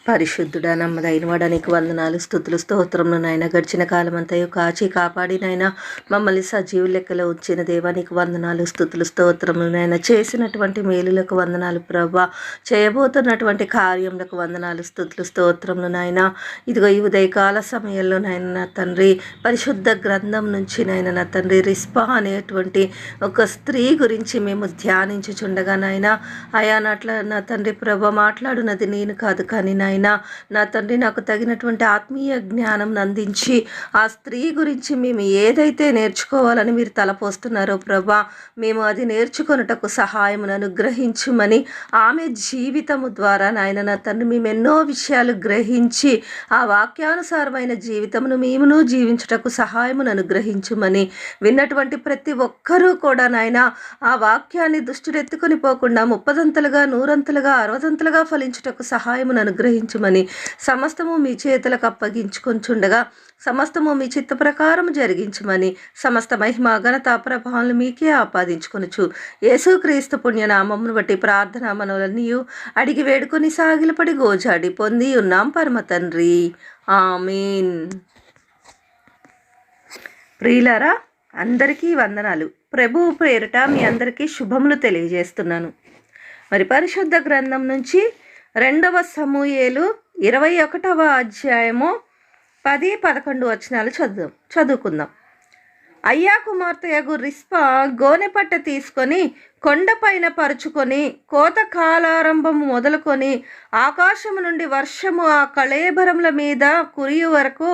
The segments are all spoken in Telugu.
పరిశుద్ధుడా నమ్మదైన వాడా నీకు వందనాలు స్తుతులు స్తోత్రములు నాయన. గడిచిన కాలమంతయు కాచి కాపాడి నాయన మమ్మల్ని సజీవు లెక్కలో ఉంచిన దేవా నీకు వందనాలు స్తుతులు స్తోత్రములు నాయన. చేసినటువంటి మేలులకు వందనాలు ప్రభా, చేయబోతున్నటువంటి కార్యములకు వందనాలు స్తుతులు స్తోత్రములు నాయన. ఇదిగో ఈ ఉదయకాల సమయంలో నాయన నా తండ్రి పరిశుద్ధ గ్రంథం నుంచి నాయన నా తండ్రి రిస్పా అనేటువంటి ఒక స్త్రీ గురించి మేము ధ్యానించుచుండగా నాయన అయా నా తండ్రి ప్రభ మాట్లాడునది నేను కాదు కానీ నాయన నా తండ్రి నాకు తగినటువంటి ఆత్మీయ జ్ఞానం అందించి ఆ స్త్రీ గురించి మేము ఏదైతే నేర్చుకోవాలని మీరు తలపోస్తున్నారో ప్రభా, మేము అది నేర్చుకొనుటకు సహాయమును అనుగ్రహించుమని ఆమె జీవితము ద్వారా నాయన నా తండ్రి మేము ఎన్నో విషయాలు గ్రహించి ఆ వాక్యానుసారమైన జీవితమును మేమును జీవించుటకు సహాయమును అనుగ్రహించుమని విన్నటువంటి ప్రతి ఒక్కరూ కూడా నాయన ఆ వాక్యాన్ని దుష్టుడెత్తుకొని పోకుండా 30ంతలుగా 100ంతలుగా 60ంతలుగా ఫలించుటకు సహాయమును అనుగ్రహించమని సమస్తము మీ చేతులకు అప్పగించుకొంచుండగా సమస్తము మీ చిత్త ప్రకారం జరిగించమని సమస్త మహిమ ఘనత ప్రభావాలను మీకే ఆపాదించుకొనుచు యేసుక్రీస్తు పుణ్యనామమును బట్టి ప్రార్థనా మనవులన్నీ అడిగి వేడుకొని సాగిలపడి గోజాడి పొంది ఉన్నాం పరమ తండ్రి, ఆమీన్. ప్రియులారా, అందరికీ వందనాలు. ప్రభువు పేరిట మీ అందరికీ శుభములు తెలియజేస్తున్నాను. మరి పరిశుద్ధ గ్రంథం నుంచి 2వ సమూయేలు 21వ అధ్యాయము 10-11 వచనాలు చదువుకుందాం. అయ్యా కుమార్తెయగు రిస్పా గోనెపట్ట తీసుకొని కొండపైన పరుచుకొని కోత కాలారంభము మొదలుకొని ఆకాశము నుండి వర్షము ఆ కళేబరముల మీద కురియు వరకు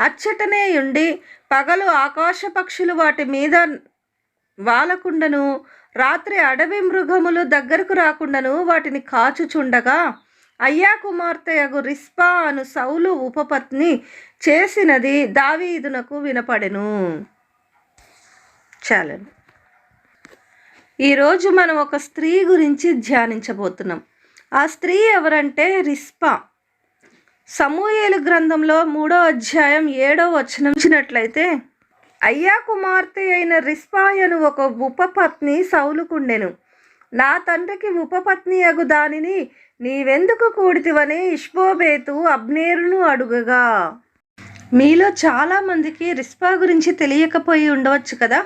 అచ్చటనే ఉండి పగలు ఆకాశ పక్షులు వాటి మీద వాలకుండను రాత్రి అడవి మృగములు దగ్గరకు రాకుండాను వాటిని కాచుచుండగా అయ్యా కుమార్తెయగు రిస్పా అను సౌలు ఉపపత్ని చేసినది దావీదునకు వినపడెను. చాలండి. ఈరోజు మనం ఒక స్త్రీ గురించి ధ్యానించబోతున్నాం. ఆ స్త్రీ ఎవరంటే రిస్పా. సమూయేలు గ్రంథంలో 3వ అధ్యాయం 7వ వచనం చూసినట్లయితే, అయ్యా కుమార్తె అయిన రిస్పాయను ఒక ఉపపత్ని సౌలుకుండెను. నా తండ్రికి ఉపపత్ని అగు దానిని నీవెందుకు కూడితివని ఇష్బోబేతు అబ్నేరును అడుగగా. మీలో చాలామందికి రిస్పా గురించి తెలియకపోయి ఉండవచ్చు కదా.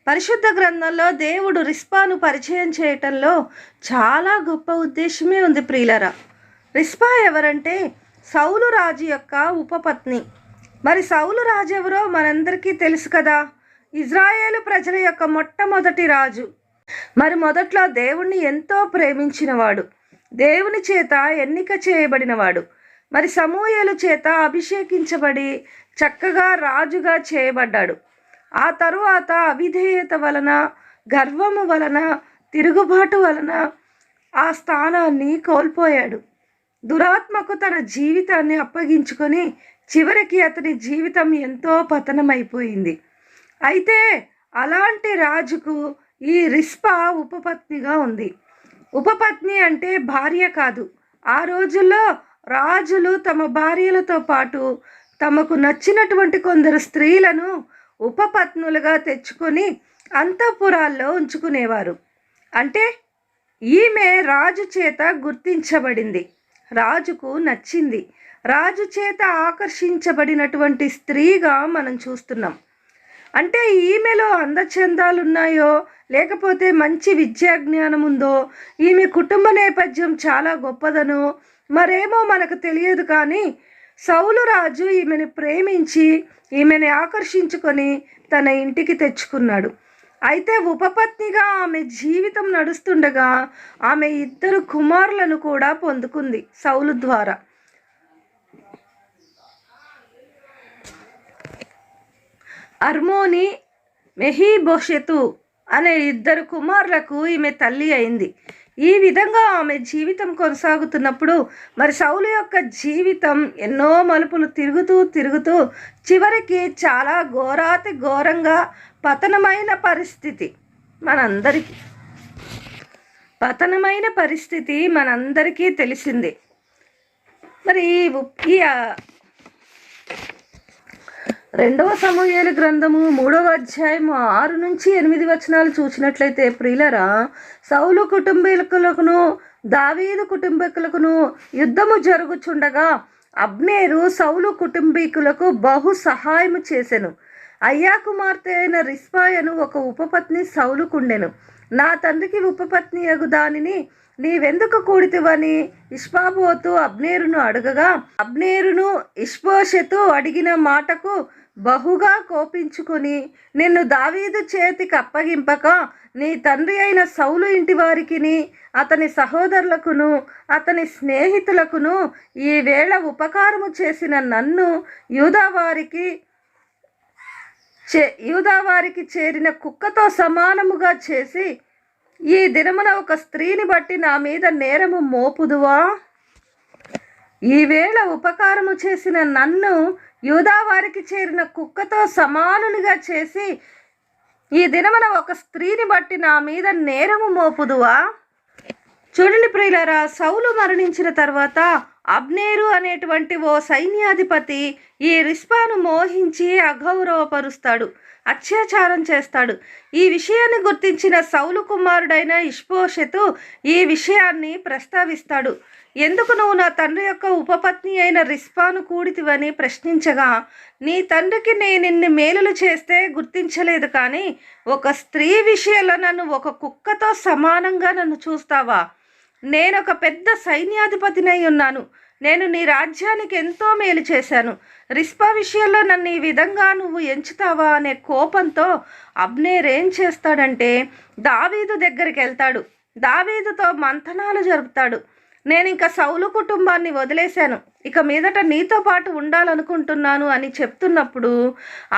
పరిశుద్ధ గ్రంథంలో దేవుడు రిస్పాను పరిచయం చేయటంలో చాలా గొప్ప ఉద్దేశమే ఉంది ప్రియులరా. రిస్పా ఎవరంటే సౌలు రాజు యొక్క ఉపపత్ని. మరి సౌలు రాజు ఎవరో మనందరికీ తెలుసు కదా. ఇజ్రాయేలు ప్రజల యొక్క మొట్టమొదటి రాజు. మరి మొదట్లో దేవుణ్ణి ఎంతో ప్రేమించినవాడు, దేవుని చేత ఎన్నిక చేయబడినవాడు. మరి సమూయేలు చేత అభిషేకించబడి చక్కగా రాజుగా చేయబడ్డాడు. ఆ తరువాత అవిధేయత వలన, గర్వము వలన, తిరుగుబాటు వలన ఆ స్థానాన్ని కోల్పోయాడు. దురాత్మకు తన జీవితాన్ని అప్పగించుకొని చివరికి అతని జీవితం ఎంతో పతనమైపోయింది. అయితే అలాంటి రాజుకు ఈ రిస్పా ఉపపత్నిగా ఉంది. ఉపపత్ని అంటే భార్య కాదు. ఆ రోజుల్లో రాజులు తమ భార్యలతో పాటు తమకు నచ్చినటువంటి కొందరు స్త్రీలను ఉపపత్నులుగా తెచ్చుకొని అంతఃపురాల్లో ఉంచుకునేవారు. అంటే ఈమె రాజు చేత గుర్తించబడింది, రాజుకు నచ్చింది, రాజు చేత ఆకర్షించబడినటువంటి స్త్రీగా మనం చూస్తున్నాం. అంటే ఈమెలో అందచందాలు ఉన్నాయో, లేకపోతే మంచి విద్యాజ్ఞానం ఉందో, ఈమె కుటుంబ నేపథ్యం చాలా గొప్పదనో మరేమో మనకు తెలియదు. కానీ సౌలు రాజు ఈమెను ప్రేమించి ఈమెను ఆకర్షించుకొని తన ఇంటికి తెచ్చుకున్నాడు. అయితే ఉపపత్నిగా ఆమె జీవితం నడుస్తుండగా ఆమె 2 కుమారులను కూడా పొందుకుంది సౌలు ద్వారా. అర్మోని, మెహీబోషెతు అనే 2 కుమారులకు ఈమె తల్లి అయింది. ఈ విధంగా ఆమె జీవితం కొనసాగుతున్నప్పుడు మరి సౌలు యొక్క జీవితం ఎన్నో మలుపులు తిరుగుతూ చివరికి చాలా ఘోరాతి ఘోరంగా పతనమైన పరిస్థితి మనందరికీ తెలిసిందే. మరి ఈ 2వ సమూయేలు గ్రంథము 3వ అధ్యాయము 6-8 వచనాలు చూసినట్లయితే ప్రియులరా, సౌలు కుటుంబీకులను దావీదు కుటుంబీకులకును యుద్ధము జరుగుచుండగా అబ్నేరు సౌలు కుటుంబీకులకు బహు సహాయము చేసెను. అయ్యా కుమార్తె అయిన రిస్పాయను ఒక ఉపపత్ని సౌలుకుండెను. నా తండ్రికి ఉపపత్ని యగు దానిని నీవెందుకు కూడితివని ఇష్బాబోతు అబ్నేరును అడగగా, అబ్నేరును ఇష్బోషెతు అడిగిన మాటకు బహుగా కోపించుకుని, నిన్ను దావీదు చేతికి అప్పగింపక నీ తండ్రి అయిన సౌలు ఇంటి వారికిని అతని సహోదరులకును అతని స్నేహితులకును ఈవేళ ఉపకారము చేసిన నన్ను యూదావారికి చేరిన కుక్కతో సమానముగా చేసి ఈ దినమున ఒక స్త్రీని బట్టి నా మీద నేరము మోపుదువా? ఈవేళ ఉపకారము చేసిన నన్ను యూదావారికి చేరిన కుక్కతో సమానునిగా చేసి ఈ దినమున ఒక స్త్రీని బట్టి నా మీద నేరము మోపుదువా? చూడండి ప్రియులారా, సౌలు మరణించిన తర్వాత అబ్నేరు అనేటువంటి ఓ సైన్యాధిపతి ఈ రిస్పాను మోహించి అగౌరవపరుస్తాడు, అత్యాచారం చేస్తాడు. ఈ విషయాన్ని గుర్తించిన సౌలు కుమారుడైన ఇష్బోషెతు ఈ విషయాన్ని ప్రస్తావిస్తాడు. ఎందుకు నువ్వు నా తండ్రి యొక్క ఉపపత్ని అయిన రిస్పాను కూడితివని ప్రశ్నించగా, నీ తండ్రికి నేనిన్ని మేలులు చేస్తే గుర్తించలేదు, కానీ ఒక స్త్రీ విషయంలో నన్ను ఒక కుక్కతో సమానంగా నన్ను చూస్తావా? నేనొక పెద్ద సైన్యాధిపతినై ఉన్నాను. నేను నీ రాజ్యానికి ఎంతో మేలు చేశాను. రిస్పా విషయంలో నన్ను ఈ విధంగా నువ్వు ఎంచుతావా అనే కోపంతో అబ్నేర్ ఏం చేస్తాడంటే దావీదు దగ్గరికి వెళ్తాడు. దావీదుతో మంతనాలు జరుపుతాడు. నేను ఇంకా సౌలు కుటుంబాన్ని వదిలేశాను, ఇక మీదట నీతో పాటు ఉండాలనుకుంటున్నాను అని చెప్తున్నప్పుడు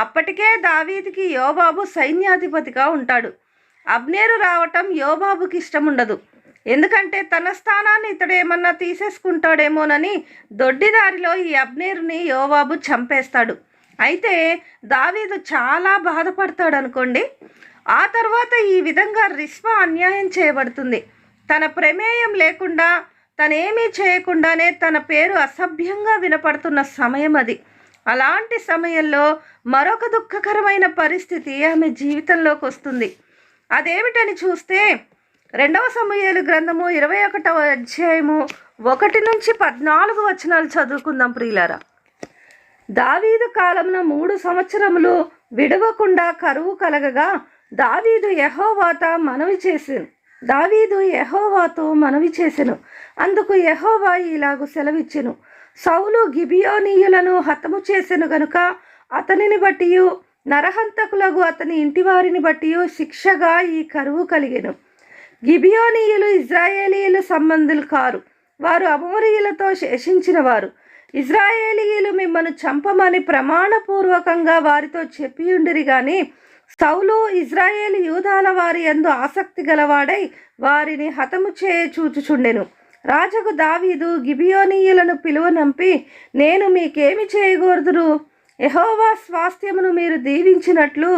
అప్పటికే దావీదుకి యోబాబు సైన్యాధిపతిగా ఉంటాడు. అబ్నేరు రావటం యోబాబుకి ఇష్టం ఉండదు. ఎందుకంటే తన స్థానాన్ని ఇతడేమన్నా తీసేసుకుంటాడేమోనని దొడ్డిదారిలో ఈ అబ్నేరుని యోబాబు చంపేస్తాడు. అయితే దావీదు చాలా బాధపడతాడు అనుకోండి. ఆ తర్వాత ఈ విధంగా రిస్పా అన్యాయం చేయబడుతుంది. తన ప్రమేయం లేకుండా, తనేమీ చేయకుండానే తన పేరు అసభ్యంగా వినపడుతున్న సమయం అది. అలాంటి సమయంలో మరొక దుఃఖకరమైన పరిస్థితి ఆమె జీవితంలోకి వస్తుంది. అదేమిటని చూస్తే 2వ సమూయేలు గ్రంథము 21వ అధ్యాయము 1 నుంచి 14 వచనాలు చదువుకుందాం ప్రియులారా. దావీదు కాలమున 3 సంవత్సరములు విడవకుండా కరువు కలగగా దావీదు యెహోవాతో మనవి చేసెను. అందుకు యెహోవా ఇలాగు సెలవిచ్చెను, సౌలు గిబియోనీయులను హతము చేసెను గనుక అతనిని బట్టియు నరహంతకులకు అతని ఇంటివారిని బట్టియు శిక్షగా ఈ కరువు కలిగెను. గిబియోనీయులు ఇజ్రాయేలీయులు సంబంధులు కారు, వారు అమోరీయులతో శేషించిన వారు. ఇజ్రాయేలీయులు మిమ్మల్ని చంపమని ప్రమాణపూర్వకంగా వారితో చెప్పియుండిరి గాని సౌలు ఇజ్రాయేలు యూదాల వారి యందు ఆసక్తి గలవాడై వారిని హతము చేయ చూచుచుండెను. రాజుకు దావీదు గిబియోనీయులను పిలువనంపి, నేను మీకేమి చేయగోరుదురు? యెహోవా స్వాస్థ్యమును మీరు దీవించినట్లు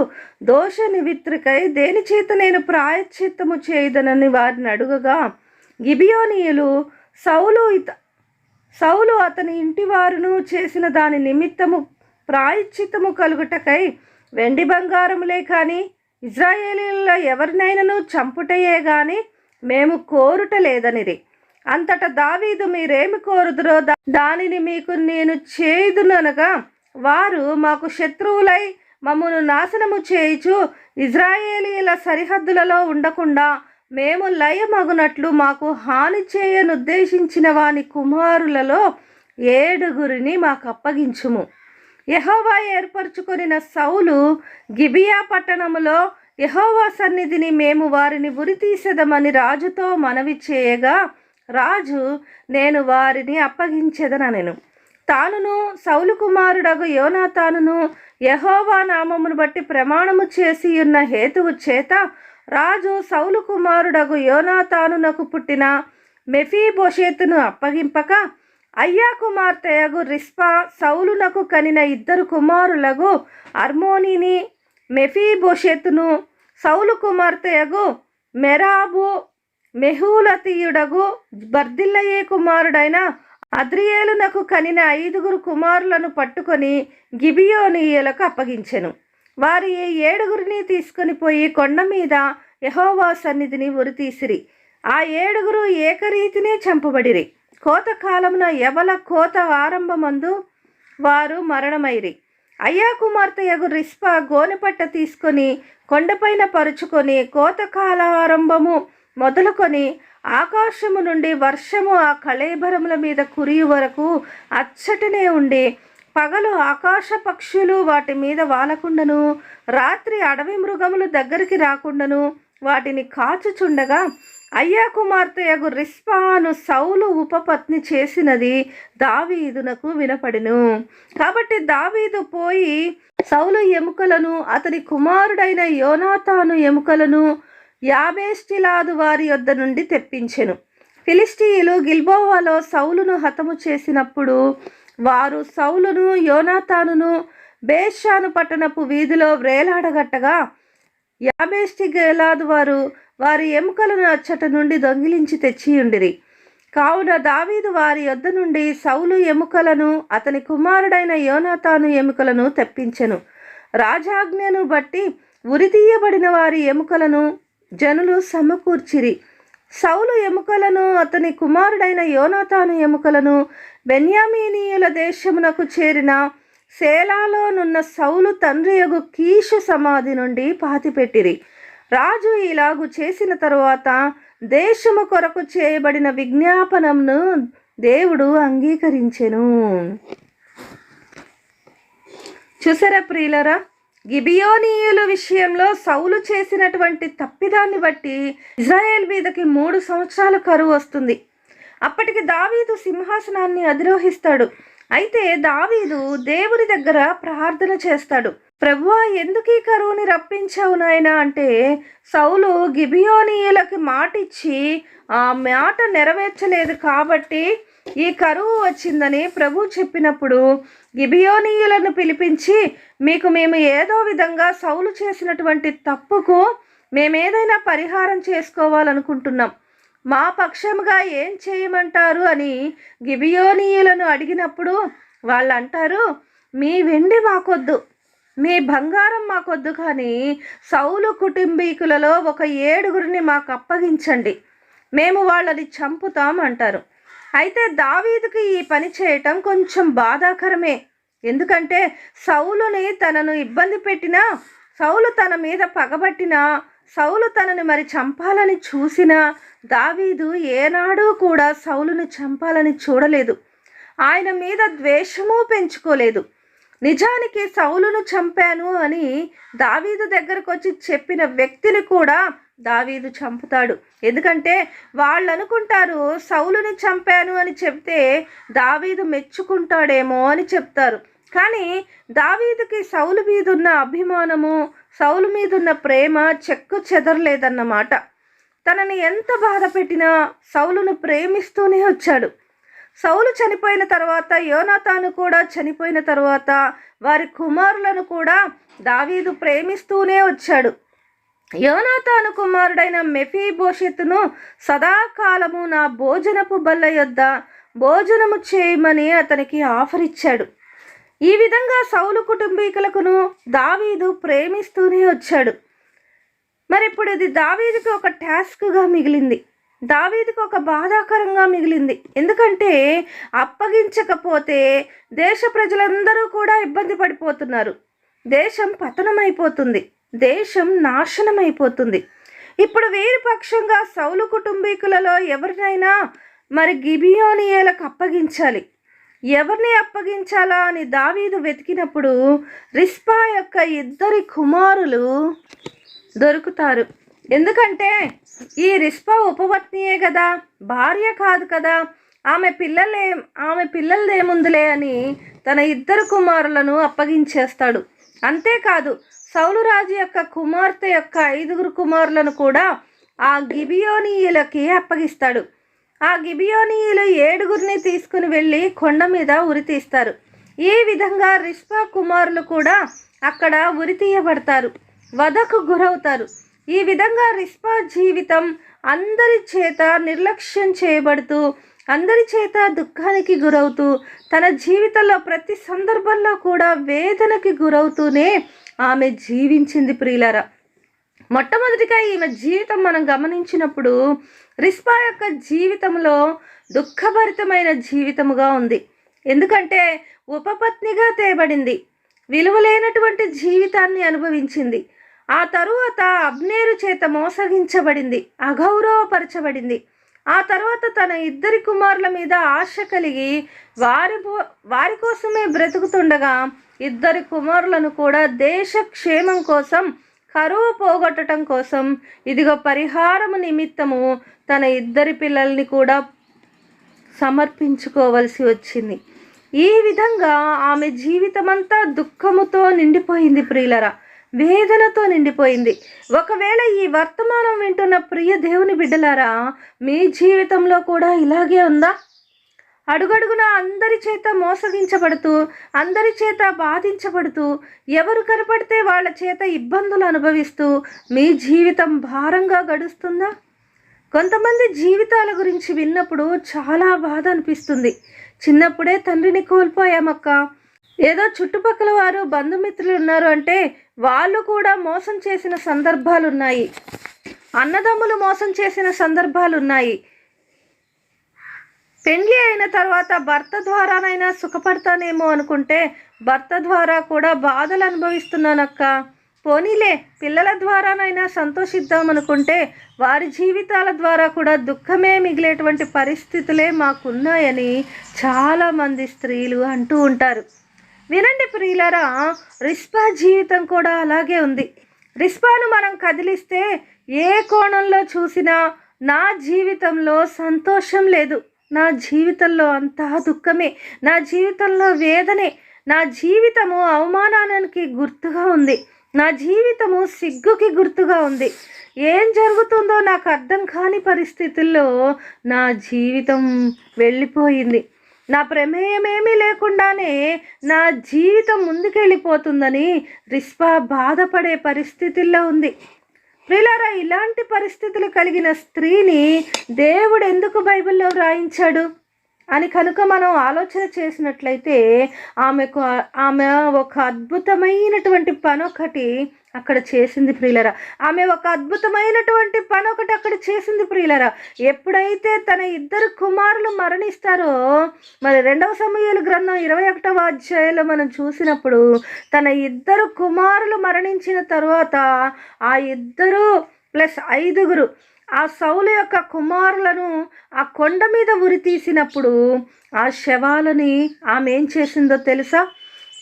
దోష నివిత్రికై దేని చేత నేను ప్రాయశ్చిత్తము చేయుదనని వారిని అడుగగా, గిబియోనీయులు సౌలు అతని ఇంటి వారును చేసిన దాని నిమిత్తము ప్రాయశ్చిత్తము కలుగుటకై వెండి బంగారములే కానీ ఇజ్రాయేలీయులలో ఎవరినైనాను చంపుటయే గాని మేము కోరుట లేదనిరి. అంతటా దావీదు, మీరేమి కోరుదురో దానిని మీకు నేను చేయుదుననగా, వారు మాకు శత్రువులై మమ్మను నాశనము చేయుచు ఇజ్రాయేలీయుల సరిహద్దులలో ఉండకుండా మేము లయమగునట్లు మాకు హాని చేయనుద్దేశించిన వాని కుమారులలో 7 మాకు అప్పగించుము. యెహోవా ఏర్పరచుకొనిన సౌలు గిబియా పట్టణములో యెహోవా సన్నిధిని మేము వారిని ఉరితీసెదమని రాజుతో మనవి చేయగా, రాజు, నేను వారిని అప్పగించెదనెను. తానును సౌలు కుమారుడగు యోనాతానును యెహోవా నామమును బట్టి ప్రమాణము చేసి ఉన్న హేతువు చేత రాజు సౌలు కుమారుడగు యోనాతానునకు పుట్టిన మెఫీబోషెతును అప్పగింపక, అయ్యా కుమార్తెయగు రిస్పా సౌలునకు కనిన 2 కుమారులగు అర్మోనిని మెఫీబోషెతును, సౌలు కుమార్తెయగు మెరాబు మెహూలతీయుడగు బర్దిల్లయే కుమారుడైన అద్రియేలునకు కనిన 5 కుమారులను పట్టుకొని గిబియోనీయులకు అప్పగించెను. వారి ఈ 7 తీసుకొని పోయి కొండ మీద యెహోవా సన్నిధిని ఉరితీసిరి. ఆ 7 ఏకరీతినే చంపబడిరి. కోతకాలమున ఎవల కోత ఆరంభమందు వారు మరణమైరి. అయ్యా కుమార్తె యగు రిస్పా గోనెపట్ట తీసుకొని కొండపైన పరుచుకొని కోతకాలారంభము మొదలుకొని ఆకాశము నుండి వర్షము ఆ కళేబరముల మీద కురియు వరకు అచ్చటనే ఉండి, పగలు ఆకాశ పక్షులు వాటి మీద వాలకుండను, రాత్రి అడవి మృగములు దగ్గరికి రాకుండను వాటిని కాచుచుండగా, అయ్యా కుమార్తె యగు రిస్పాను సౌలు ఉపపత్ని చేసినది దావీదునకు వినపడెను. కాబట్టి దావీదు పోయి సౌలు ఎముకలను అతని కుమారుడైన యోనాతాను ఎముకలను యాబేష్గిలాదు వారి యొద్ద నుండి తెప్పించెను. ఫిలిష్తీయులు గిల్బోవాలో సౌలును హతము చేసినప్పుడు వారు సౌలును యోనాతానును బేషాను పట్టణపు వీధిలో వ్రేలాడగట్టగా, యాబేష్గిలాదు వారు వారి ఎముకలను అచ్చట నుండి దొంగిలించి తెచ్చియుండిరి. కావున దావీదు వారి యొద్ద నుండి సౌలు ఎముకలను అతని కుమారుడైన యోనాతాను ఎముకలను తెప్పించెను. రాజాజ్ఞను బట్టి ఉరితీయబడిన వారి ఎముకలను జనులు సమకూర్చిరి. సౌలు ఎముకలను అతని కుమారుడైన యోనాతాను ఎముకలను బెన్యామీనీయుల దేశమునకు చేరిన సేలాలోనున్న సౌలు తండ్రియగు కీషు సమాధి నుండి పాతిపెట్టిరి. రాజు ఇలాగు చేసిన తరువాత దేశము కొరకు చేయబడిన విజ్ఞాపనమును దేవుడు అంగీకరించెను. చూసారా ప్రియులరా, గిబియోనీయుల విషయంలో సౌలు చేసినటువంటి తప్పిదాన్ని బట్టి ఇజ్రాయేల్ మీదకి 3 సంవత్సరాల కరువు వస్తుంది. అప్పటికి దావీదు సింహాసనాన్ని అధిరోహిస్తాడు. అయితే దావీదు దేవుని దగ్గర ప్రార్థన చేస్తాడు. ప్రభువా, ఎందుకు ఈ కరువుని రప్పించావు నాయనా అంటే, సౌలు గిబియోనీయులకి మాటిచ్చి ఆ మాట నెరవేర్చలేదు కాబట్టి ఈ కరువు వచ్చిందని ప్రభు చెప్పినప్పుడు గిబియోనీయులను పిలిపించి, మేము ఏదో విధంగా సౌలు చేసినటువంటి తప్పుకు మేమేదైనా పరిహారం చేసుకోవాలనుకుంటున్నాం, మా పక్షముగా ఏం చేయమంటారు అని గిబియోనీయులను అడిగినప్పుడు వాళ్ళు అంటారు, మీ వెండి మాకొద్దు, మీ బంగారం మాకొద్దు, కానీ సౌలు కుటుంబీకులలో ఒక 7 మాకు అప్పగించండి, మేము వాళ్ళని చంపుతాం అంటారు. అయితే దావీదుకి ఈ పని చేయటం కొంచెం బాధాకరమే. ఎందుకంటే సౌలుని తనను ఇబ్బంది పెట్టినా, సౌలు తన మీద పగబట్టినా, సౌలు తనని మరి చంపాలని చూసినా దావీదు ఏనాడు కూడా సౌలుని చంపాలని చూడలేదు. ఆయన మీద ద్వేషము పెంచుకోలేదు. నిజానికి సౌలును చంపాను అని దావీదు దగ్గరకు వచ్చి చెప్పిన వ్యక్తిని కూడా దావీదు చంపుతాడు. ఎందుకంటే వాళ్ళు అనుకుంటారు సౌలుని చంపాను అని చెప్తే దావీదు మెచ్చుకుంటాడేమో అని చెప్తారు. కానీ దావీదుకి సౌలు మీద ఉన్న అభిమానము, సౌలు మీద ఉన్న ప్రేమ చెక్కు చెదరలేదన్నమాట. తనని ఎంత బాధ పెట్టినా సౌలును ప్రేమిస్తూనే వచ్చాడు. సౌలు చనిపోయిన తర్వాత, యోనాతాను కూడా చనిపోయిన తర్వాత వారి కుమారులను కూడా దావీదు ప్రేమిస్తూనే వచ్చాడు. యోనాతాను కుమారుడైన మెఫీబోషెతును సదాకాలము నా భోజనపు బల్ల యొద్ద భోజనము చేయమని అతనికి ఆఫర్ ఇచ్చాడు. ఈ విధంగా సౌలు కుటుంబీకులకును దావీదు ప్రేమిస్తూనే వచ్చాడు. మరి ఇప్పుడు ఇది దావీదుకి ఒక టాస్క్గా మిగిలింది, దావీదుకు ఒక బాధాకరంగా మిగిలింది. ఎందుకంటే అప్పగించకపోతే దేశ ప్రజలందరూ కూడా ఇబ్బంది పడిపోతున్నారు, దేశం పతనమైపోతుంది, దేశం నాశనమైపోతుంది. ఇప్పుడు వీరి పక్షంగా సౌలు కుటుంబీకులలో ఎవరినైనా మరి గిబియోనీయులకు అప్పగించాలి. ఎవరిని అప్పగించాలా అని దావీదు వెతికినప్పుడు రిస్పా యొక్క 2 కుమారులు దొరుకుతారు. ఎందుకంటే ఈ రిస్పా ఉపపత్నియే కదా, భార్య కాదు కదా, ఆమె పిల్లలదేముందులే అని తన 2 కుమారులను అప్పగించేస్తాడు. అంతేకాదు సౌలు రాజు యొక్క కుమార్తె యొక్క 5 కుమారులను కూడా ఆ గిబియోనీయులకి అప్పగిస్తాడు. ఆ గిబియోనీయులు 7 తీసుకుని వెళ్ళి కొండ మీద ఉరి తీస్తారు. ఈ విధంగా రిస్పా కుమారులు కూడా అక్కడ ఉరి తీయబడతారు, వధకు గురవుతారు. ఈ విధంగా రిస్పా జీవితం అందరి చేత నిర్లక్ష్యం చేయబడుతూ, అందరి చేత దుఃఖానికి గురవుతూ, తన జీవితంలో ప్రతి సందర్భంలో కూడా వేదనకి గురవుతూనే ఆమె జీవించింది. ప్రియులారా, మొట్టమొదటిగా ఈమె జీవితం మనం గమనించినప్పుడు రిస్పా యొక్క జీవితంలో దుఃఖభరితమైన జీవితముగా ఉంది. ఎందుకంటే ఉపపత్నిగా తేబడింది, విలువలేనటువంటి జీవితాన్ని అనుభవించింది. ఆ తరువాత అబ్నేరు చేత మోసగించబడింది, అగౌరవపరచబడింది. ఆ తర్వాత తన ఇద్దరి కుమారుల మీద ఆశ కలిగి వారి కోసమే బ్రతుకుతుండగా ఇద్దరి కుమారులను కూడా దేశ క్షేమం కోసం, కరువు పోగొట్టడం కోసం, ఇదిగో పరిహారము నిమిత్తము తన ఇద్దరి పిల్లల్ని కూడా సమర్పించుకోవలసి వచ్చింది. ఈ విధంగా ఆమె జీవితమంతా దుఃఖముతో నిండిపోయింది ప్రియులరా, వేదనతో నిండిపోయింది. ఒకవేళ ఈ వర్తమానం వింటున్న ప్రియ దేవుని బిడ్డలారా, మీ జీవితంలో కూడా ఇలాగే ఉందా? అడుగడుగున అందరి చేత మోసగించబడుతూ, అందరి చేత బాధించబడుతూ, ఎవరు కనపడితే వాళ్ళ చేత ఇబ్బందులు అనుభవిస్తూ మీ జీవితం భారంగా గడుస్తుందా? కొంతమంది జీవితాల గురించి విన్నప్పుడు చాలా బాధ అనిపిస్తుంది. చిన్నప్పుడే తండ్రిని కోల్పోయామక్క, ఏదో చుట్టుపక్కల వారు బంధుమిత్రులు ఉన్నారు అంటే వాళ్ళు కూడా మోసం చేసిన సందర్భాలు ఉన్నాయి, అన్నదమ్ములు మోసం చేసిన సందర్భాలు ఉన్నాయి. పెండ్లి అయిన తర్వాత భర్త ద్వారానైనా సుఖపడతానేమో అనుకుంటే భర్త ద్వారా కూడా బాధలు అనుభవిస్తున్నానక్క. పోనీలే పిల్లల ద్వారానైనా సంతోషిద్దాం అనుకుంటే వారి జీవితాల ద్వారా కూడా దుఃఖమే మిగిలేటువంటి పరిస్థితులే మాకున్నాయని చాలామంది స్త్రీలు అంటూ ఉంటారు. వినండి ప్రియులారా, రిస్పా జీవితం కూడా అలాగే ఉంది. రిస్పాను మనం కదిలిస్తే ఏ కోణంలో చూసినా నా జీవితంలో సంతోషం లేదు, నా జీవితంలో అంతా దుఃఖమే, నా జీవితంలో వేదనే, నా జీవితము అవమానానికి గుర్తుగా ఉంది, నా జీవితము సిగ్గుకి గుర్తుగా ఉంది. ఏం జరుగుతుందో నాకు అర్థం కాని పరిస్థితుల్లో నా జీవితం వెళ్ళిపోయింది. నా ప్రమేయమేమీ లేకుండానే నా జీవితం ముందుకెళ్ళిపోతుందని రిస్పా బాధపడే పరిస్థితుల్లో ఉంది. ప్రియులారా, ఇలాంటి పరిస్థితులు కలిగిన స్త్రీని దేవుడు ఎందుకు బైబిల్లో వ్రాయించాడు అని కనుక మనం ఆలోచన చేసినట్లయితే ఆమె ఒక అద్భుతమైనటువంటి పని ఒకటి అక్కడ చేసింది ప్రియులరా. ఆమె ఒక అద్భుతమైనటువంటి పని ఒకటి అక్కడ చేసింది ప్రియులరా. ఎప్పుడైతే తన ఇద్దరు కుమారులు మరణిస్తారో, మరి 2వ సమూయేలు గ్రంథం 21వ అధ్యాయంలో మనం చూసినప్పుడు తన ఇద్దరు కుమారులు మరణించిన తరువాత ఆ 2 + 5 ఆ సౌలు యొక్క కుమారులను ఆ కొండ మీద ఉరి తీసినప్పుడు ఆ శవాలని ఆమె ఏం చేసిందో తెలుసా?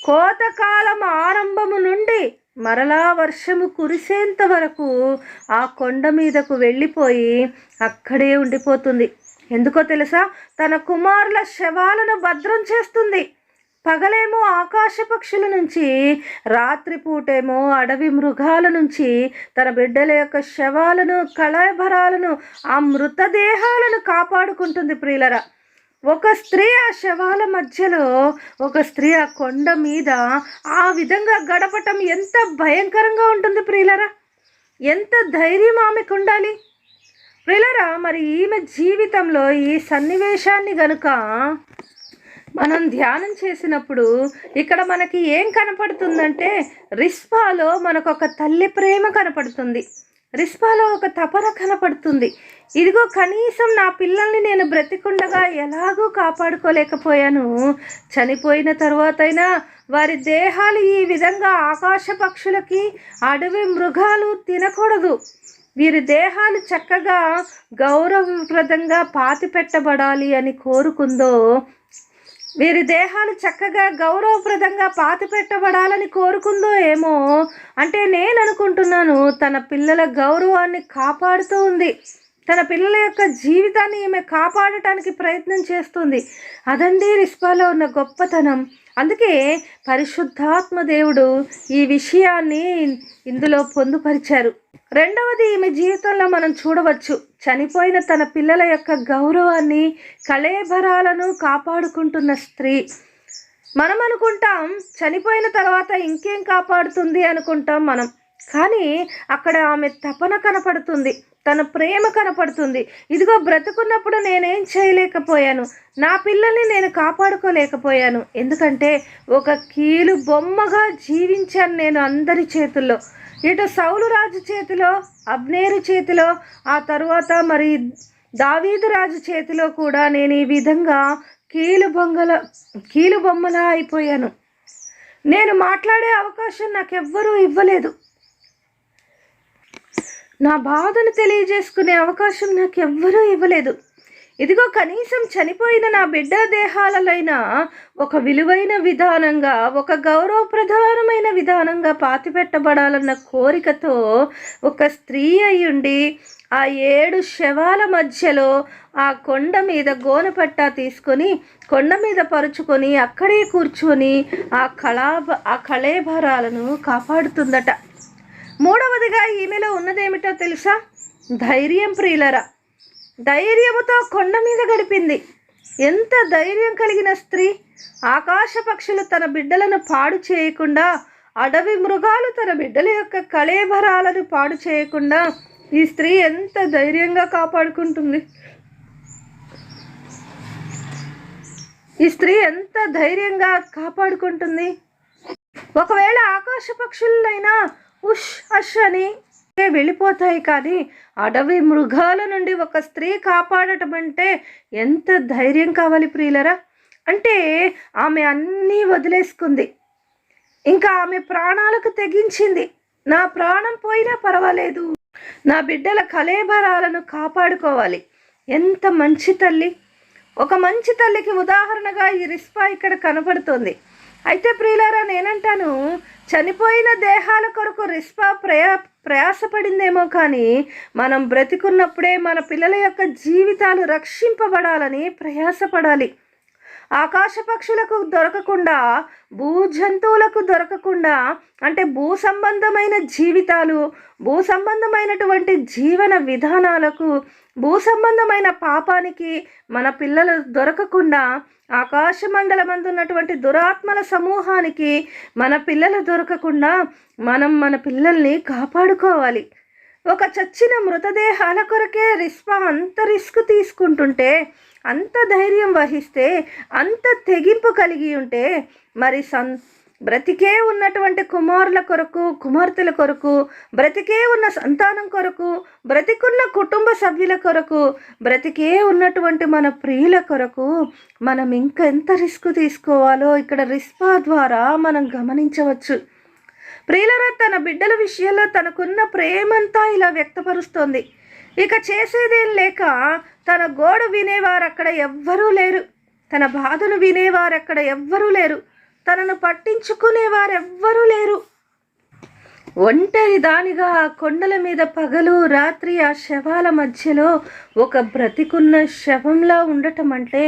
కోతకాలం ఆరంభము నుండి మరలా వర్షము కురిసేంత వరకు ఆ కొండ మీదకు వెళ్ళిపోయి అక్కడే ఉండిపోతుంది. ఎందుకో తెలుసా? తన కుమారుల శవాలను భద్రం చేస్తుంది. పగలేమో ఆకాశ పక్షుల నుంచి, రాత్రిపూటేమో అడవి మృగాల నుంచి తన బిడ్డల యొక్క శవాలను, కళేబరాలను, ఆ మృతదేహాలను కాపాడుకుంటుంది ప్రియులరా. ఒక స్త్రీ ఆ శవాల మధ్యలో, ఒక స్త్రీ ఆ కొండ మీద ఆ విధంగా గడపటం ఎంత భయంకరంగా ఉంటుంది ప్రియులరా. ఎంత ధైర్యం ఆమెకు ఉండాలి ప్రియులరా. మరి ఈమె జీవితంలో ఈ సన్నివేశాన్ని గనుక మనం ధ్యానం చేసినప్పుడు ఇక్కడ మనకి ఏం కనపడుతుందంటే, రిస్పాలో మనకు ఒక తల్లి ప్రేమ కనపడుతుంది, రిస్పాలో ఒక తపన కనపడుతుంది. ఇదిగో కనీసం నా పిల్లల్ని నేను బ్రతికుండగా ఎలాగూ కాపాడుకోలేకపోయాను, చనిపోయిన తర్వాతైనా వారి దేహాలు ఈ విధంగా ఆకాశ పక్షులకి, అడవి మృగాలు తినకూడదు. వీరి దేహాలు చక్కగా గౌరవప్రదంగా పాతిపెట్టబడాలి అని కోరుకుందో, వీరి దేహాలు చక్కగా గౌరవప్రదంగా పాతిపెట్టబడాలని కోరుకుందో ఏమో. అంటే నేను అనుకుంటున్నాను, తన పిల్లల గౌరవాన్ని కాపాడుతూ ఉంది, తన పిల్లల యొక్క జీవితాన్ని ఈమె కాపాడటానికి ప్రయత్నం చేస్తుంది. అదండి రిస్పాలో ఉన్న గొప్పతనం. అందుకే పరిశుద్ధాత్మ దేవుడు ఈ విషయాన్ని ఇందులో పొందుపరిచారు. రెండవది, ఈమె జీవితంలో మనం చూడవచ్చు, చనిపోయిన తన పిల్లల యొక్క గౌరవాన్ని, కళేబరాలను కాపాడుకుంటున్న స్త్రీ. మనం అనుకుంటాం చనిపోయిన తర్వాత ఇంకేం కాపాడుతుంది అనుకుంటాం మనం, కానీ అక్కడ ఆమె తపన కనపడుతుంది, తన ప్రేమ కనపడుతుంది. ఇదిగో బ్రతుకున్నప్పుడు నేనేం చేయలేకపోయాను, నా పిల్లల్ని నేను కాపాడుకోలేకపోయాను, ఎందుకంటే ఒక కీలు బొమ్మగా జీవించాను నేను అందరి చేతుల్లో. ఇటు సౌలు రాజు చేతిలో, అబ్నేరు చేతిలో, ఆ తరువాత మరి దావీదు రాజు చేతిలో కూడా నేను ఈ విధంగా కీలుబొమ్మలా అయిపోయాను. నేను మాట్లాడే అవకాశం నాకెవ్వరూ ఇవ్వలేదు. నా బాధను తెలియజేసుకునే అవకాశం నాకెవ్వరూ ఇవ్వలేదు. ఇదిగో కనీసం చనిపోయిన నా బిడ్డల దేహాలైనా ఒక విలువైన విధానంగా, ఒక గౌరవప్రధానమైన విధానంగా పాతిపెట్టబడాలన్న కోరికతో ఒక స్త్రీ అయ్యుండి ఆ 7 శవాల మధ్యలో ఆ కొండ మీద గోనెపట్టా తీసుకొని కొండ మీద పరుచుకొని అక్కడే కూర్చొని ఆ కళేబరాలను కాపాడుతుందట. మూడవదిగా ఈమెలో ఉన్నదేమిటో తెలుసా? ధైర్యం ప్రియులరా. ధైర్యముతో కొండ మీద గడిపింది. ఎంత ధైర్యం కలిగిన స్త్రీ! ఆకాశ పక్షులు తన బిడ్డలను పాడు చేయకుండా, అడవి మృగాలు తన బిడ్డల యొక్క కళేబరాలను పాడు చేయకుండా ఈ స్త్రీ ఎంత ధైర్యంగా కాపాడుకుంటుంది. ఈ స్త్రీ ఎంత ధైర్యంగా కాపాడుకుంటుంది. ఒకవేళ ఆకాశ పక్షులైనా ఉష్ అష్ అని వెళ్ళిపోతాయి, కానీ అడవి మృగాల నుండి ఒక స్త్రీ కాపాడటం అంటే ఎంత ధైర్యం కావాలి ప్రియులరా. అంటే ఆమె అన్నీ వదిలేసుకుంది. ఇంకా ఆమె ప్రాణాలకు తెగించింది. నా ప్రాణం పోయినా పర్వాలేదు, నా బిడ్డల కళేబరాలను కాపాడుకోవాలి. ఎంత మంచి తల్లి! ఒక మంచి తల్లికి ఉదాహరణగా ఈ రిస్పా ఇక్కడ కనపడుతుంది. అయితే ప్రియులారా, నేనంటాను, చనిపోయిన దేహాల కొరకు రిస్పా ప్రయాసపడిందేమో, కానీ మనం బ్రతికున్నప్పుడే మన పిల్లల యొక్క జీవితాలు రక్షింపబడాలని ప్రయాసపడాలి. ఆకాశ పక్షులకు దొరకకుండా, భూ జంతువులకు దొరకకుండా, అంటే భూ సంబంధమైన జీవితాలు, భూ సంబంధమైనటువంటి జీవన విధానాలకు, భూ సంబంధమైన పాపానికి మన పిల్లలు దొరకకుండా, ఆకాశ మండలమందున్నటువంటి దురాత్మల సమూహానికి మన పిల్లలు దొరకకుండా మనం మన పిల్లల్ని కాపాడుకోవాలి. ఒక చచ్చిన మృతదేహాల కొరకే రిస్పా అంత రిస్క్ తీసుకుంటుంటే, అంత ధైర్యం వహిస్తే, అంత తెగింపు కలిగి ఉంటే, మరి బ్రతికే ఉన్నటువంటి కుమారుల కొరకు, కుమార్తెల కొరకు, బ్రతికే ఉన్న సంతానం కొరకు, బ్రతికున్న కుటుంబ సభ్యుల కొరకు, బ్రతికే ఉన్నటువంటి మన ప్రియుల కొరకు మనం ఇంకా ఎంత రిస్క్ తీసుకోవాలో ఇక్కడ రిస్పా ద్వారా మనం గమనించవచ్చు. ప్రియులరా, తన బిడ్డల విషయంలో తనకున్న ప్రేమంతా ఇలా వ్యక్తపరుస్తోంది. ఇక చేసేదేం లేక తన గోడు వినేవారు అక్కడ ఎవ్వరూ లేరు, తన బాధను వినేవారు అక్కడ ఎవ్వరూ లేరు, తనను పట్టించుకునేవారెవ్వరూ లేరు. ఒంటరి దానిగా ఆ కొండల మీద పగలు రాత్రి ఆ శవాల మధ్యలో ఒక బ్రతికున్న శవంలా ఉండటం అంటే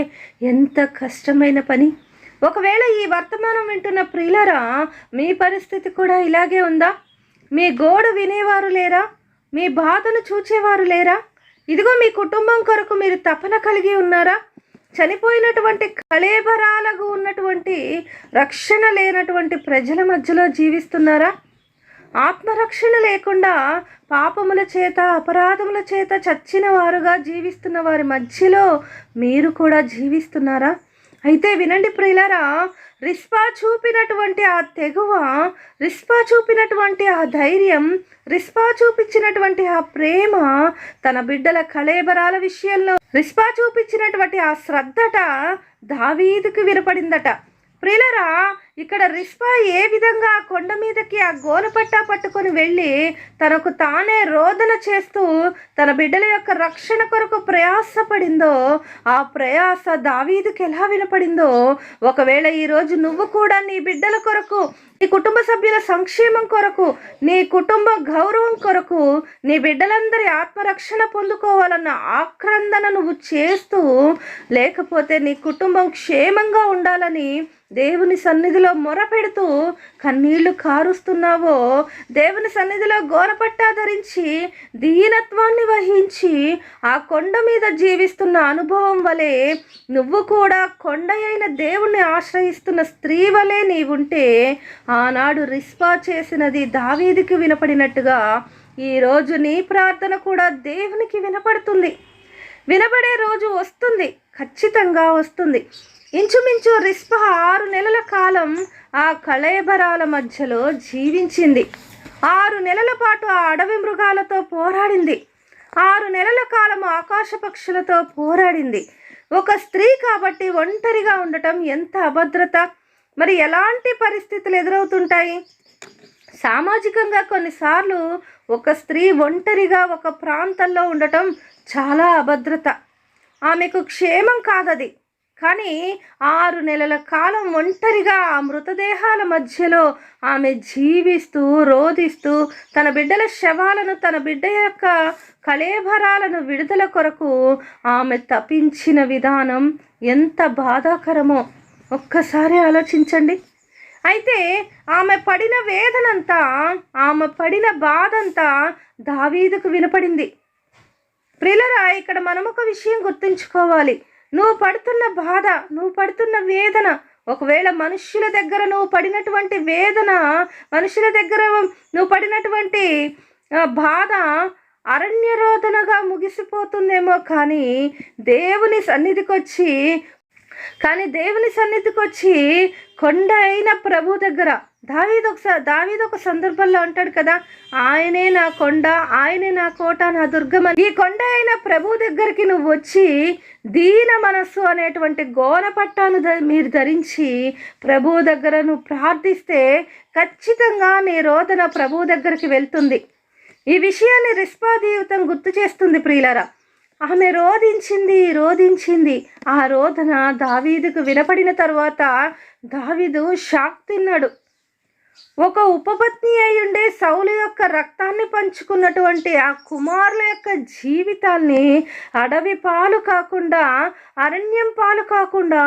ఎంత కష్టమైన పని. ఒకవేళ ఈ వర్తమానం వింటున్న ప్రియులరా, మీ పరిస్థితి కూడా ఇలాగే ఉందా? మీ గోడు వినేవారు లేరా? మీ బాధను చూచేవారు లేరా? ఇదిగో మీ కుటుంబం కొరకు మీరు తపన కలిగి ఉన్నారా? చనిపోయినటువంటి కళేబరాలకు ఉన్నటువంటి రక్షణ లేనటువంటి ప్రజల మధ్యలో జీవిస్తున్నారా? ఆత్మరక్షణ లేకుండా పాపముల చేత, అపరాధముల చేత చచ్చిన వారుగా జీవిస్తున్న వారి మధ్యలో మీరు కూడా జీవిస్తున్నారా? అయితే వినండి ప్రియులారా, రిస్పా చూపినటువంటి ఆ తెగువ, రిస్పా చూపినటువంటి ఆ ధైర్యం, రిస్పా చూపించినటువంటి ఆ ప్రేమ, తన బిడ్డల కళేబరాల విషయంలో రిస్పా చూపించినటువంటి ఆ శ్రద్ధట దావీదుకు వినపడిందట. ప్రియులరా, ఇక్కడ రిస్పా ఏ విధంగా కొండ మీదకి ఆ గోనపట్టా పట్టుకొని వెళ్ళి తనకు తానే రోదన చేస్తూ తన బిడ్డల యొక్క రక్షణ కొరకు ప్రయాసపడిందో, ఆ ప్రయాస దావీదుకి ఎలా వినపడిందో, ఒకవేళ ఈరోజు నువ్వు కూడా నీ బిడ్డల కొరకు, నీ కుటుంబ సభ్యుల సంక్షేమం కొరకు, నీ కుటుంబ గౌరవం కొరకు, నీ బిడ్డలందరి ఆత్మరక్షణ పొందుకోవాలన్న ఆక్రందన నువ్వు చేస్తూ, లేకపోతే నీ కుటుంబం క్షేమంగా ఉండాలని దేవుని సన్నిధిలో మొరపెడుతూ కన్నీళ్లు కారుస్తున్నావో, దేవుని సన్నిధిలో గోనపట్టా ధరించి దీనత్వాన్ని వహించి ఆ కొండ మీద జీవిస్తున్న అనుభవం వలె నువ్వు కూడా కొండ అయిన దేవుణ్ణి ఆశ్రయిస్తున్న స్త్రీ వలె నీవుంటే, ఆనాడు రిస్పా చేసినది దావీదుకి వినపడినట్టుగా ఈరోజు నీ ప్రార్థన కూడా దేవునికి వినపడుతుంది. వినపడే రోజు వస్తుంది, ఖచ్చితంగా వస్తుంది. ఇంచుమించు రిస్పా 6 నెలల కాలం ఆ కళేబరాల మధ్యలో జీవించింది. 6 నెలల పాటు ఆ అడవి మృగాలతో పోరాడింది. 6 నెలల కాలము ఆకాశ పక్షులతో పోరాడింది. ఒక స్త్రీ కాబట్టి ఒంటరిగా ఉండటం ఎంత అభద్రత! మరి ఎలాంటి పరిస్థితులు ఎదురవుతుంటాయి? సామాజికంగా కొన్నిసార్లు ఒక స్త్రీ ఒంటరిగా ఒక ప్రాంతంలో ఉండటం చాలా అభద్రత. ఆమెకు క్షేమం కాదది. కానీ 6 నెలల కాలం ఒంటరిగా ఆ మృతదేహాల మధ్యలో ఆమె జీవిస్తూ రోధిస్తూ తన బిడ్డల శవాలను, తన బిడ్డ యొక్క కళేబరాలను విడుదల కొరకు ఆమె తపించిన విధానం ఎంత బాధాకరమో ఒక్కసారి ఆలోచించండి. అయితే ఆమె పడిన వేదనంతా, ఆమె పడిన బాధంతా దావీదుకు వినపడింది. ప్రియులారా, ఇక్కడ మనం ఒక విషయం గుర్తుంచుకోవాలి. నువ్వు పడుతున్న బాధ, నువ్వు పడుతున్న వేదన, ఒకవేళ మనుష్యుల దగ్గర నువ్వు పడినటువంటి వేదన, మనుషుల దగ్గర నువ్వు పడినటువంటి బాధ అరణ్యరోదనగా ముగిసిపోతుందేమో, కానీ దేవుని సన్నిధికి వచ్చి కొండ అయిన ప్రభు దగ్గర దావీదు ఒక సందర్భంలో అంటాడు కదా, ఆయనే నా కొండ, ఆయనే నా కోట, నా దుర్గం. ఈ కొండ అయిన ప్రభు దగ్గరికి నువ్వు వచ్చి దీన మనస్సు అనేటువంటి గోన పట్టాను మీరు ధరించి ప్రభు దగ్గర నువ్వు ప్రార్థిస్తే ఖచ్చితంగా నీ రోదన ప్రభు దగ్గరికి వెళ్తుంది. ఈ విషయాన్ని రిస్పా జీవితం గుర్తు చేస్తుంది ప్రియులారా. ఆమె రోధించింది. ఆ రోదన దావీదుకు వినపడిన తర్వాత దావీదు షాక్ తిన్నాడు. ఒక ఉపపత్ని అయ్యుండే సౌలు యొక్క రక్తాన్ని పంచుకున్నటువంటి ఆ కుమారుల యొక్క జీవితాల్ని అడవి పాలు కాకుండా, అరణ్యం పాలు కాకుండా,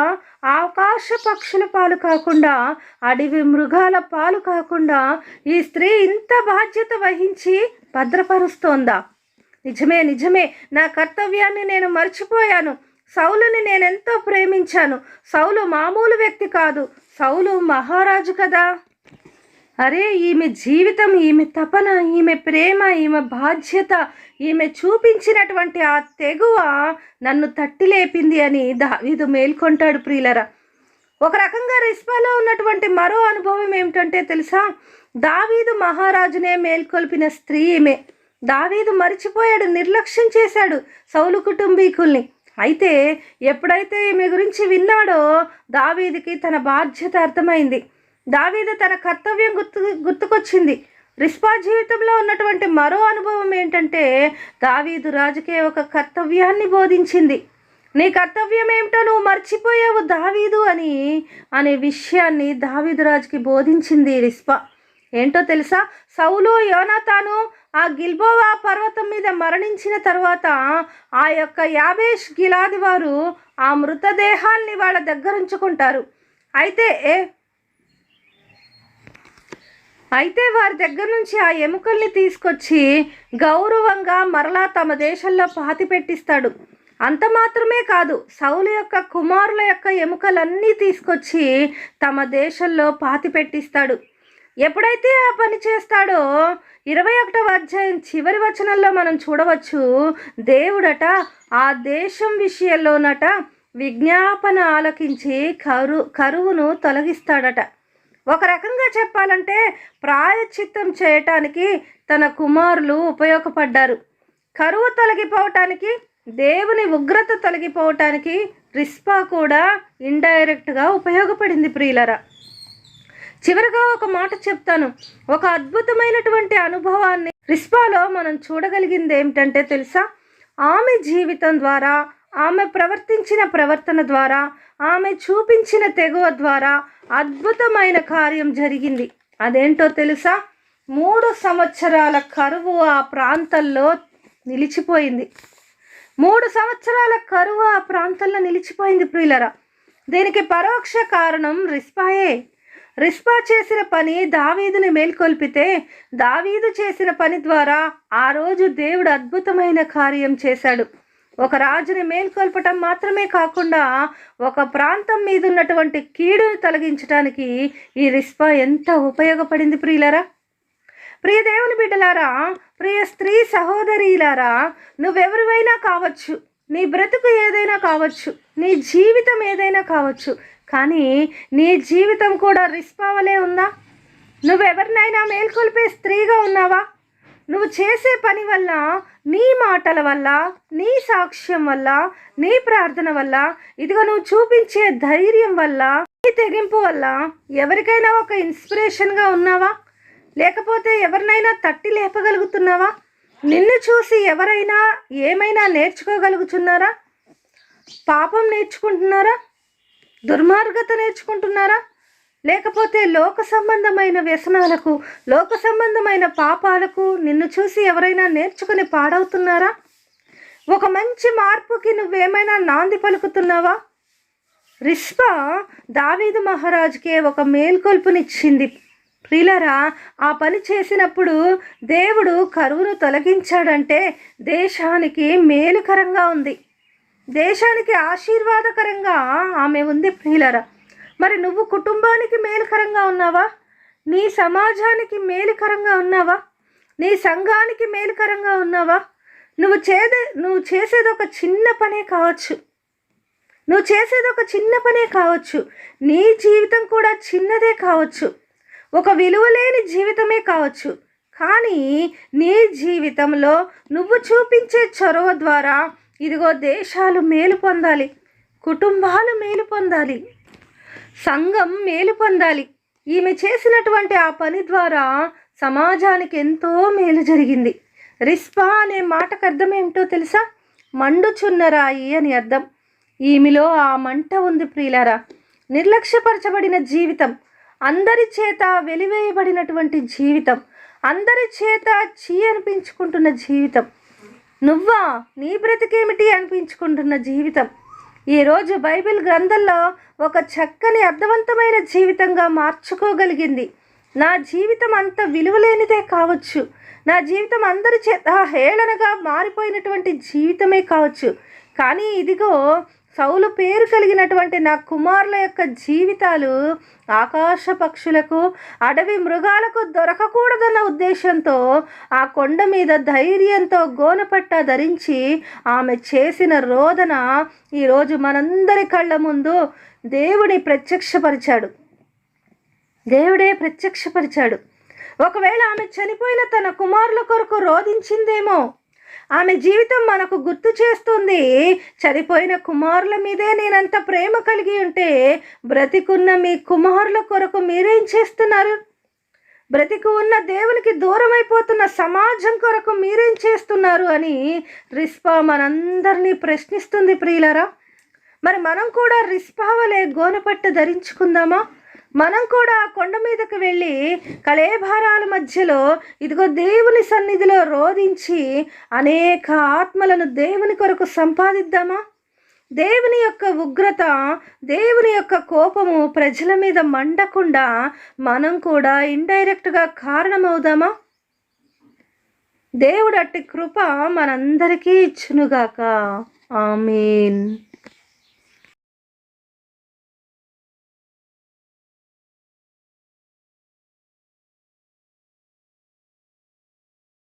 ఆకాశ పక్షుల పాలు కాకుండా, అడవి మృగాల పాలు కాకుండా ఈ స్త్రీ ఇంత బాధ్యత వహించి భద్రపరుస్తోందా? నిజమే, నా కర్తవ్యాన్ని నేను మర్చిపోయాను. సౌలుని నేనెంతో ప్రేమించాను. సౌలు మామూలు వ్యక్తి కాదు, సౌలు మహారాజు కదా. అరే, ఈమె జీవితం, ఈమె తపన, ఈమె ప్రేమ, ఈమె బాధ్యత, ఈమె చూపించినటువంటి ఆ తెగువ నన్ను తట్టి లేపింది అని దావీదు మేల్కొంటాడు ప్రియులరా. ఒక రకంగా రిస్పాలో ఉన్నటువంటి మరో అనుభవం ఏమిటంటే తెలుసా, దావీదు మహారాజునే మేల్కొల్పిన స్త్రీ ఈమె. దావీదు మరిచిపోయాడు, నిర్లక్ష్యం చేశాడు సౌలు కుటుంబీకుల్ని. అయితే ఎప్పుడైతే ఈమె గురించి విన్నాడో దావీదుకి తన బాధ్యత అర్థమైంది. దావీదు తన కర్తవ్యం గుర్తుకొచ్చింది. రిస్పా జీవితంలో ఉన్నటువంటి మరో అనుభవం ఏంటంటే దావీదు రాజుకే ఒక కర్తవ్యాన్ని బోధించింది. నీ కర్తవ్యం ఏమిటో నువ్వు మర్చిపోయావు దావీదు అనే విషయాన్ని దావీదు రాజుకి బోధించింది రిస్పా. ఏంటో తెలుసా, సౌలు యోనాతాను ఆ గిల్బోవా పర్వతం మీద మరణించిన తర్వాత ఆ యొక్క యాబేష్ గిలాది వారు ఆ మృతదేహాల్ని వాళ్ళ దగ్గర ఉంచుకుంటారు. అయితే వారి దగ్గర నుంచి ఆ ఎముకల్ని తీసుకొచ్చి గౌరవంగా మరలా తమ దేశంలో పాతి పెట్టిస్తాడు. అంత మాత్రమే కాదు, సౌలు యొక్క కుమారుల యొక్క ఎముకలన్నీ తీసుకొచ్చి తమ దేశంలో పాతి పెట్టిస్తాడు. ఎప్పుడైతే ఆ పని చేస్తాడో 21వ అధ్యాయం చివరి వచనంలో మనం చూడవచ్చు, దేవుడట ఆ దేశం విషయంలోనట విజ్ఞాపన ఆలకించి కరువును తొలగిస్తాడట. ఒక రకంగా చెప్పాలంటే ప్రాయశ్చిత్తం చేయటానికి తన కుమారులు ఉపయోగపడ్డారు. కరువు తొలగిపోవటానికి, దేవుని ఉగ్రత తొలగిపోవటానికి రిస్పా కూడా ఇండైరెక్ట్గా ఉపయోగపడింది ప్రియులరా. చివరిగా ఒక మాట చెప్తాను. ఒక అద్భుతమైనటువంటి అనుభవాన్ని రిస్పాలో మనం చూడగలిగింది ఏమిటంటే తెలుసా, ఆమె జీవితం ద్వారా, ఆమె ప్రవర్తించిన ప్రవర్తన ద్వారా, ఆమె చూపించిన తెగువ ద్వారా అద్భుతమైన కార్యం జరిగింది. అదేంటో తెలుసా, 3 సంవత్సరాల కరువు ఆ ప్రాంతంలో నిలిచిపోయింది. 3 సంవత్సరాల కరువు ఆ ప్రాంతంలో నిలిచిపోయింది ప్రియులరా. దీనికి పరోక్ష కారణం రిస్పాయే. రిస్పా చేసిన పని దావీదుని మేల్కొల్పితే, దావీదు చేసిన పని ద్వారా ఆ రోజు దేవుడు అద్భుతమైన కార్యం చేశాడు. ఒక రాజుని మేల్కొల్పటం మాత్రమే కాకుండా ఒక ప్రాంతం మీద ఉన్నటువంటి కీడును తొలగించడానికి ఈ రిస్పా ఎంత ఉపయోగపడింది ప్రియులరా. ప్రియ దేవుని బిడ్డలారా, ప్రియ స్త్రీ సహోదరీలారా, నువ్వెవరివైనా కావచ్చు, నీ బ్రతుకు ఏదైనా కావచ్చు, నీ జీవితం ఏదైనా కావచ్చు, కానీ నీ జీవితం కూడా రిస్పా వలె ఉందా? నువ్వెవరినైనా మేల్కొల్పే స్త్రీగా ఉన్నావా? నువ్వు చేసే పని వల్ల, నీ మాటల వల్ల, నీ సాక్ష్యం వల్ల, నీ ప్రార్థన వల్ల, ఇదిగో నువ్వు చూపించే ధైర్యం వల్ల, నీ తెగింపు వల్ల ఎవరికైనా ఒక ఇన్స్పిరేషన్గా ఉన్నావా? లేకపోతే ఎవరినైనా తట్టి లేపగలుగుతున్నావా? నిన్ను చూసి ఎవరైనా ఏమైనా నేర్చుకోగలుగుతున్నారా? పాపం నేర్చుకుంటున్నారా? దుర్మార్గత నేర్చుకుంటున్నారా? లేకపోతే లోక సంబంధమైన వ్యసనాలకు, లోక సంబంధమైన పాపాలకు నిన్ను చూసి ఎవరైనా నేర్చుకుని పాడవుతున్నారా? ఒక మంచి మార్పుకి నువ్వేమైనా నాంది పలుకుతున్నావా? రిస్పా దావీదు మహారాజుకే ఒక మేల్కొల్పునిచ్చింది. ప్రియులారా, ఆ పని చేసినప్పుడు దేవుడు కరువును తొలగించాడంటే దేశానికి మేలుకరంగా ఉంది, దేశానికి ఆశీర్వాదకరంగా ఆమె ఉంది. ప్రియులారా, మరి నువ్వు కుటుంబానికి మేలుకరంగా ఉన్నావా? నీ సమాజానికి మేలుకరంగా ఉన్నావా? నీ సంఘానికి మేలుకరంగా ఉన్నావా? నువ్వు చేసేది ఒక చిన్న పనే కావచ్చు, నువ్వు చేసేది ఒక చిన్న పనే కావచ్చు, నీ జీవితం కూడా చిన్నదే కావచ్చు, ఒక విలువలేని జీవితమే కావచ్చు. కానీ నీ జీవితంలో నువ్వు చూపించే చొరవ ద్వారా ఇదిగో దేశాలు మేలు పొందాలి, కుటుంబాలు మేలు పొందాలి, సంఘం మేలు పొందాలి. ఈమె చేసినటువంటి ఆ పని ద్వారా సమాజానికి ఎంతో మేలు జరిగింది. రిస్పా అనే మాటకు అర్థం ఏమిటో తెలుసా? మండుచున్న రాయి అని అర్థం. ఈమెలో ఆ మంట ఉంది. ప్రియులారా, నిర్లక్ష్యపరచబడిన జీవితం, అందరి చేత వెలివేయబడినటువంటి జీవితం, అందరి చేత చీ అనిపించుకుంటున్న జీవితం, నువ్వా నీ బ్రతికేమిటి అనిపించుకుంటున్న జీవితం ఈరోజు బైబిల్ గ్రంథంలో ఒక చక్కని అర్థవంతమైన జీవితంగా మార్చుకోగలిగింది. నా జీవితం అంత విలువలేనిదే కావచ్చు, నా జీవితం అందరి చేత హేళనగా మారిపోయినటువంటి జీవితమే కావచ్చు, కానీ ఇదిగో సౌలు పేరు కలిగినటువంటి నా కుమారుల యొక్క జీవితాలు ఆకాశ పక్షులకు, అడవి మృగాలకు దొరకకూడదన్న ఉద్దేశంతో ఆ కొండ మీద ధైర్యంతో గోనపట్ట ధరించి ఆమె చేసిన రోదన ఈరోజు మనందరి కళ్ళ ముందు దేవుడే ప్రత్యక్షపరిచాడు. ఒకవేళ ఆమె చనిపోయిన తన కుమారుల కొరకు రోధించిందేమో. ఆమె జీవితం మనకు గుర్తు చేస్తుంది, చనిపోయిన కుమారుల మీదే నేనంత ప్రేమ కలిగి ఉంటే బ్రతికున్న మీ కుమారుల కొరకు మీరేం చేస్తున్నారు? బ్రతికు ఉన్న దేవునికి దూరం అయిపోతున్న సమాజం కొరకు మీరేం చేస్తున్నారు అని రిస్పా మనందరినీ ప్రశ్నిస్తుంది. ప్రియులారా, మరి మనం కూడా రిస్పా వలె గోనపట్ట ధరించుకుందామా? మనం కూడా కొండ మీదకు వెళ్ళి కళేభారాల మధ్యలో ఇదిగో దేవుని సన్నిధిలో రోధించి అనేక ఆత్మలను దేవుని కొరకు సంపాదిద్దామా? దేవుని యొక్క ఉగ్రత, దేవుని యొక్క కోపము ప్రజల మీద మండకుండా మనం కూడా ఇండైరెక్ట్గా కారణమవుదామా? దేవుడు అట్టి కృప మనందరికీ ఇచ్చునుగాక. ఆమేన్.